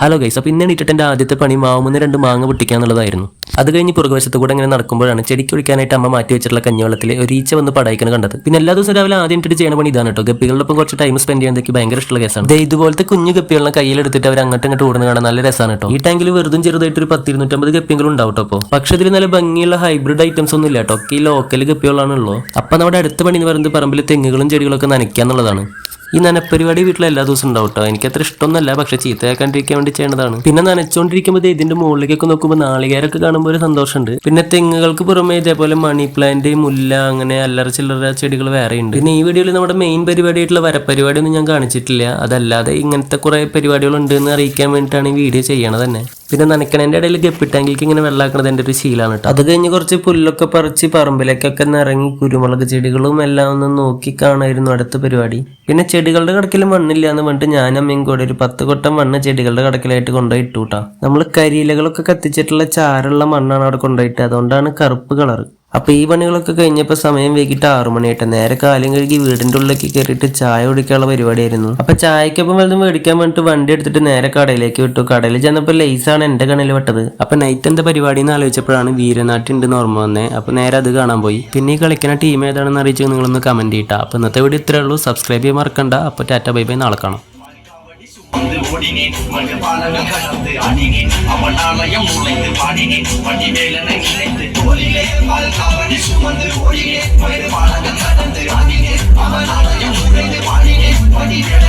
Hello guys, അപ്പോൾ ഇന്ന് എണീറ്റിട്ട് ആദ്യത്തെ പണി മാവുമെന്ന് 2 മാങ്ങ പൊട്ടിക്കാന്നുള്ളതായിരുന്നു. അത് കഴിഞ്ഞ് പുറകുവശത്ത് കൂടെ ഇങ്ങനെ നടക്കുമ്പോഴാണ് ചെടിക്ക് ഒഴിക്കാനായിട്ട് അമ്മ മാറ്റി വെച്ചിട്ടുള്ള കഞ്ഞിവെള്ളത്തിൽ ഒരു ഈച്ച വന്ന് പടായിക്കണം കണ്ടത്. പിന്നെ എല്ലാ ദിവസവും രാവിലെ ആദ്യം ഇട്ടിട്ട് ചെയ്യണ പണി ഇതാണ് കേട്ടോ. ഗപ്പികളോടൊപ്പം കുറച്ച് ടൈം സ്പെൻഡ് ചെയ്യാൻ ഭയങ്കര ഇഷ്ടമുള്ള കേസാണ്. ഇതുപോലത്തെ കുഞ്ഞു ഗപ്പികളെ കയ്യിലെടുത്തിട്ട് അവർ അങ്ങോട്ട് ഇങ്ങോട്ട് ഓടുന്ന കാണാൻ നല്ല രസമാണ് കേട്ടോ. ഈ ടാങ്കിൽ വെറുതും ചെറുതായിട്ട് ഒരു 10-250 ഗപ്പികളും ഉണ്ടാവും കേട്ടോ. പക്ഷെ ഇതിൽ നല്ല ഭംഗിയുള്ള ഹൈബ്രിഡ് ഐറ്റംസ് ഒന്നും ഇല്ല കേട്ടോ. ഈ ലോക്കൽ ഗപ്പികളാണുള്ളൂ. അപ്പൊ നമ്മുടെ അടുത്ത പണി എന്ന് പറയുന്നത് പറമ്പിൽ തെങ്ങുകളും ചെടികളൊക്കെ നനയ്ക്കാന്നുള്ളതാണ്. ഈ നനപ്പരിപാടി വീട്ടിൽ എല്ലാ ദിവസവും ഉണ്ടാവും കേട്ടോ. എനിക്ക് അത്ര ഇഷ്ടമൊന്നുമല്ല, പക്ഷെ ചീത്തയാക്കാണ്ടിരിക്കാൻ വേണ്ടി ചെയ്യേണ്ടതാണ്. പിന്നെ നനച്ചുകൊണ്ടിരിക്കുമ്പോൾ ഇതിന്റെ മുകളിലേക്കൊക്കെ നോക്കുമ്പോൾ നാളികേരൊക്കെ കാണുമ്പോൾ ഒരു സന്തോഷമുണ്ട്. പിന്നെ തെങ്ങുകൾക്ക് പുറമെ ഇതേപോലെ മണി പ്ലാന്റ്, മുല്ല, അങ്ങനെ അല്ലറ ചില്ലറ ചെടികൾ വേറെ ഉണ്ട്. പിന്നെ ഈ വീഡിയോയിൽ നമ്മുടെ മെയിൻ പരിപാടിയായിട്ടുള്ള വരപ്പരിപാടി ഒന്നും ഞാൻ കാണിച്ചിട്ടില്ല. അതല്ലാതെ ഇങ്ങനത്തെ കുറെ പരിപാടികൾ ഉണ്ട് എന്ന് അറിയിക്കാൻ വേണ്ടിയിട്ടാണ് ഈ വീഡിയോ ചെയ്യണത് തന്നെ. പിന്നെ നനക്കണേന്റെ ഇടയിൽ ഗപ്പിട്ടാങ്കിലേക്ക് ഇങ്ങനെ വെള്ളാക്കണത് എൻ്റെ ഒരു ശീലമാണ് കേട്ടോ. അത് കഴിഞ്ഞ് കുറച്ച് പുല്ലൊക്കെ പറിച്ച് പറമ്പിലേക്കൊക്കെ നിറങ്ങി കുരുമുളക് ചെടികളും എല്ലാം ഒന്ന് നോക്കി കാണായിരുന്നു അടുത്ത പരിപാടി. പിന്നെ ചെടികളുടെ കടക്കിൽ മണ്ണില്ല എന്ന് പറഞ്ഞിട്ട് ഞാനും അമ്മയും കൂടെ ഒരു 10 കൊട്ടം മണ്ണ് ചെടികളുടെ കടക്കിലായിട്ട് കൊണ്ടുപോയി ഇട്ടുകൂട്ടാ. നമ്മൾ കരിയിലകളൊക്കെ കത്തിച്ചിട്ടുള്ള ചാറുള്ള മണ്ണാണ് അവിടെ കൊണ്ടുപോയിട്ട്, അതുകൊണ്ടാണ് കറുപ്പ് കളർ. അപ്പൊ ഈ പണികളൊക്കെ കഴിഞ്ഞപ്പോൾ സമയം വൈകിട്ട് 6 മണിയായിട്ട് നേരെ കാലും കഴുകി വീടിന്റെ ഉള്ളിലേക്ക് കയറിയിട്ട് ചായ കുടിക്കാനുള്ള പരിപാടിയായിരുന്നു. അപ്പൊ ചായക്കൊപ്പം വലുതും മേടിക്കാൻ വേണ്ടിട്ട് വണ്ടി എടുത്തിട്ട് നേരെ കടയിലേക്ക് വിട്ടു. കടയിൽ ചെന്നപ്പോൾ ലേസാണ് എന്റെ കണ്ണിൽ വിട്ടത്. അപ്പൊ നൈറ്റ് എന്താ പരിപാടി എന്ന് ആലോചിച്ചപ്പോഴാണ് വീരനാട്ടി ഉണ്ടെന്ന് ഓർമ്മ വന്നേ. അപ്പൊ നേരെ അത് കാണാൻ പോയി. പിന്നെ ഈ കളിക്കുന്ന ടീം ഏതാണെന്ന് അറിയിച്ച് നിങ്ങളൊന്ന് കമന്റ് ചെയ്യട്ടാ. അപ്പൊ ഇന്നത്തെ വീഡിയോ ഇത്രേ ഉള്ളൂ. സബ്സ്ക്രൈബ് ചെയ്യാൻ മറക്കണ്ട. അപ്പൊ ടാറ്റ ബൈ ബൈ, നാളെ കാണാം. ஓடினேன் மகபாலகம் கடந்து ஆடினேன் அவனாலயம் உழைத்து பாடினேன் வண்டிவேலனை நினைத்து தோளிலே மல்காவடி சுமந்து ஓடினேன் மகபாலகம் கடந்து ஆடினேன் அவனாலயம் உழைத்து பாடினேன் வண்டிவேலனை